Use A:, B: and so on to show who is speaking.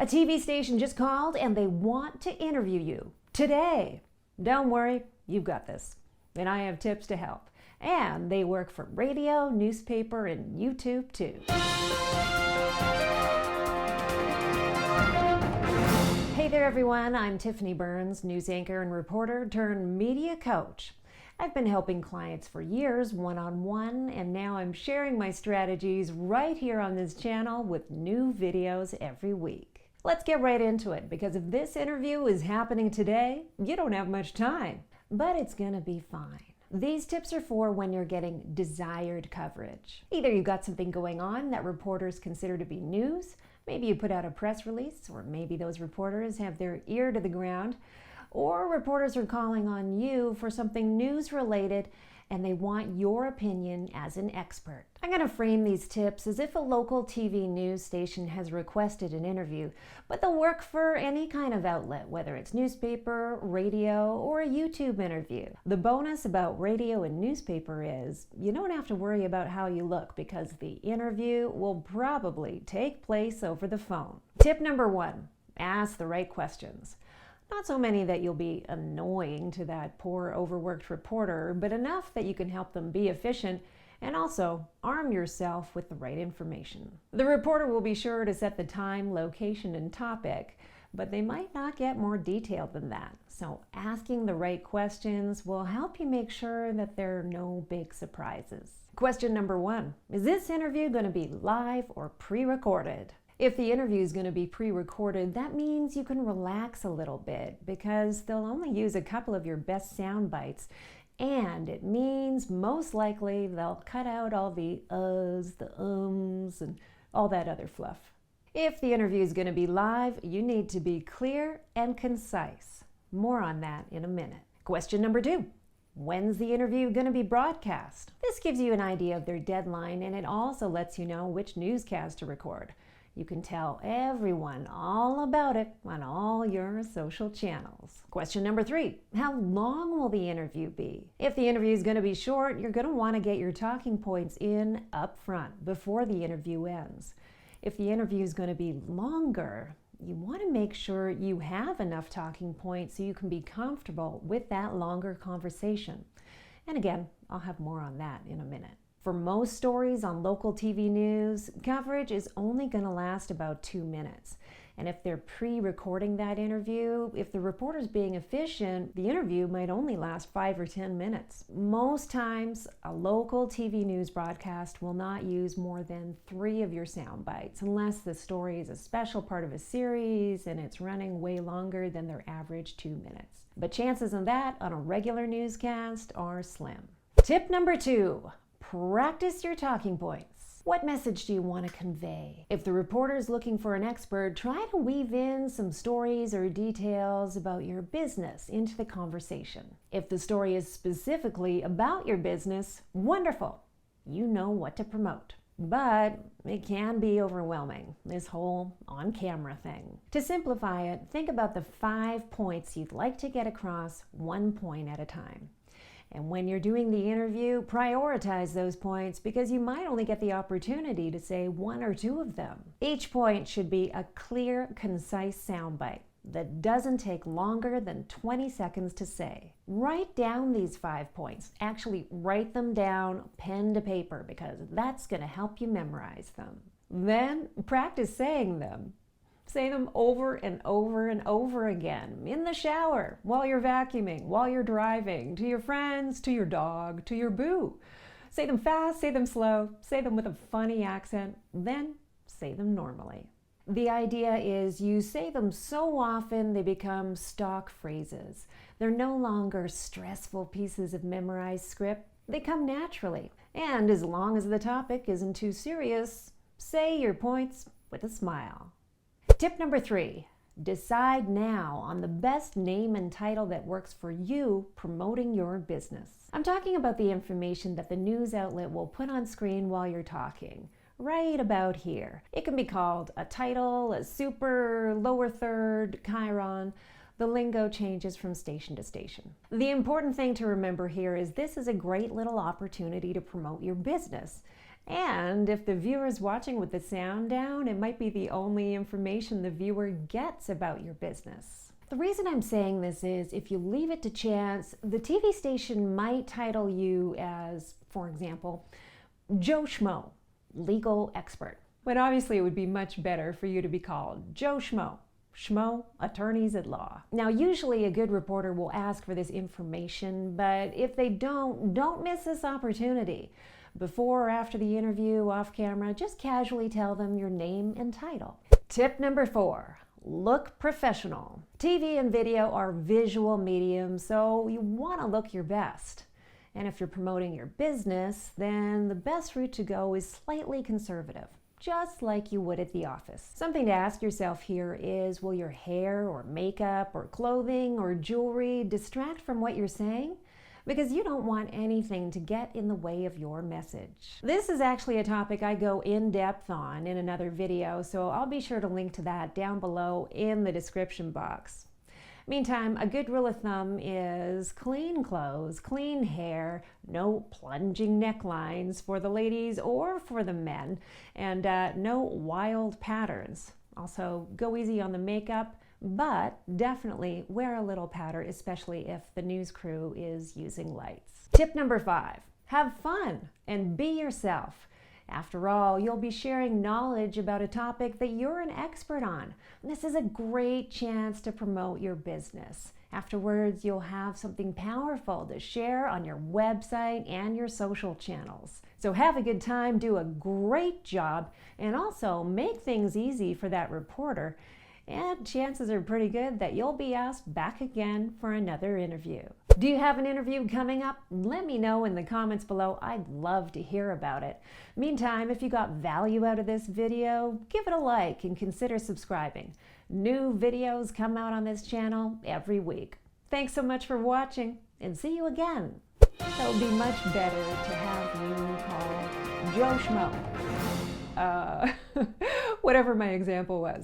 A: A TV station just called and they want to interview you today. Don't worry, you've got this. And I have tips to help. And they work for radio, newspaper, and YouTube too. Hey there everyone, I'm Tiffany Burns, news anchor and reporter turned media coach. I've been helping clients for years one-on-one, and now I'm sharing my strategies right here on this channel with new videos every week. Let's get right into it, because if this interview is happening today, you don't have much time, but it's gonna be fine. These tips are for when you're getting desired coverage. Either you've got something going on that reporters consider to be news, maybe you put out a press release, or maybe those reporters have their ear to the ground, or reporters are calling on you for something news related and they want your opinion as an expert. I'm going to frame these tips as if a local TV news station has requested an interview, but they'll work for any kind of outlet, whether it's newspaper, radio, or a YouTube interview. The bonus about radio and newspaper is you don't have to worry about how you look because the interview will probably take place over the phone. Tip number 1, ask the right questions. Not so many that you'll be annoying to that poor overworked reporter, but enough that you can help them be efficient and also arm yourself with the right information. The reporter will be sure to set the time, location, and topic, but they might not get more detailed than that. So asking the right questions will help you make sure that there are no big surprises. Question number 1, is this interview going to be live or pre-recorded? If the interview is going to be pre-recorded, that means you can relax a little bit because they'll only use a couple of your best sound bites, and it means most likely they'll cut out all the uhs, the ums, and all that other fluff. If the interview is going to be live, you need to be clear and concise. More on that in a minute. Question number 2. When's the interview going to be broadcast? This gives you an idea of their deadline, and it also lets you know which newscast to record. You can tell everyone all about it on all your social channels. Question number 3, how long will the interview be? If the interview is going to be short, you're going to want to get your talking points in up front before the interview ends. If the interview is going to be longer, you want to make sure you have enough talking points so you can be comfortable with that longer conversation. And again, I'll have more on that in a minute. For most stories on local TV news, coverage is only going to last about 2 minutes. And if they're pre-recording that interview, if the reporter's being efficient, the interview might only last 5 or 10 minutes. Most times, a local TV news broadcast will not use more than 3 of your sound bites, unless the story is a special part of a series and it's running way longer than their average 2 minutes. But chances of that on a regular newscast are slim. Tip number 2. Practice your talking points. What message do you want to convey? If the reporter is looking for an expert, try to weave in some stories or details about your business into the conversation. If the story is specifically about your business, wonderful. You know what to promote. But it can be overwhelming, this whole on-camera thing. To simplify it, think about the 5 points you'd like to get across, 1 point at a time. And when you're doing the interview, prioritize those points because you might only get the opportunity to say 1 or 2 of them. Each point should be a clear, concise soundbite that doesn't take longer than 20 seconds to say. Write down these 5 points. Actually, write them down pen to paper because that's going to help you memorize them. Then practice saying them. Say them over and over and over again, in the shower, while you're vacuuming, while you're driving, to your friends, to your dog, to your boo. Say them fast, say them slow, say them with a funny accent, then say them normally. The idea is you say them so often they become stock phrases. They're no longer stressful pieces of memorized script. They come naturally. And as long as the topic isn't too serious, say your points with a smile. Tip number 3, decide now on the best name and title that works for you promoting your business. I'm talking about the information that the news outlet will put on screen while you're talking, right about here. It can be called a title, a super, lower third, chyron. The lingo changes from station to station. The important thing to remember here is this is a great little opportunity to promote your business. And if the viewer is watching with the sound down, it might be the only information the viewer gets about your business. The reason I'm saying this is if you leave it to chance, the TV station might title you as, for example, Joe Schmo, legal expert. But obviously it would be much better for you to be called Joe Schmo. Schmo, attorneys at law. Now, usually a good reporter will ask for this information, but if they don't miss this opportunity. Before or after the interview, off camera, just casually tell them your name and title. Tip number 4, look professional. TV and video are visual mediums, so you want to look your best. And if you're promoting your business, then the best route to go is slightly conservative, just like you would at the office. Something to ask yourself here is, will your hair or makeup or clothing or jewelry distract from what you're saying? Because you don't want anything to get in the way of your message. This is actually a topic I go in depth on in another video, so I'll be sure to link to that down below in the description box. Meantime, a good rule of thumb is clean clothes, clean hair, no plunging necklines for the ladies or for the men, and no wild patterns. Also, go easy on the makeup, but definitely wear a little powder, especially if the news crew is using lights. Tip number 5, have fun and be yourself. After all, you'll be sharing knowledge about a topic that you're an expert on. This is a great chance to promote your business. Afterwards, you'll have something powerful to share on your website and your social channels. So have a good time, do a great job, and also make things easy for that reporter. And chances are pretty good that you'll be asked back again for another interview. Do you have an interview coming up? Let me know in the comments below. I'd love to hear about it. Meantime, if you got value out of this video, give it a like and consider subscribing. New videos come out on this channel every week. Thanks so much for watching, and see you again. That would be much better to have you called Joe Schmo. Whatever my example was.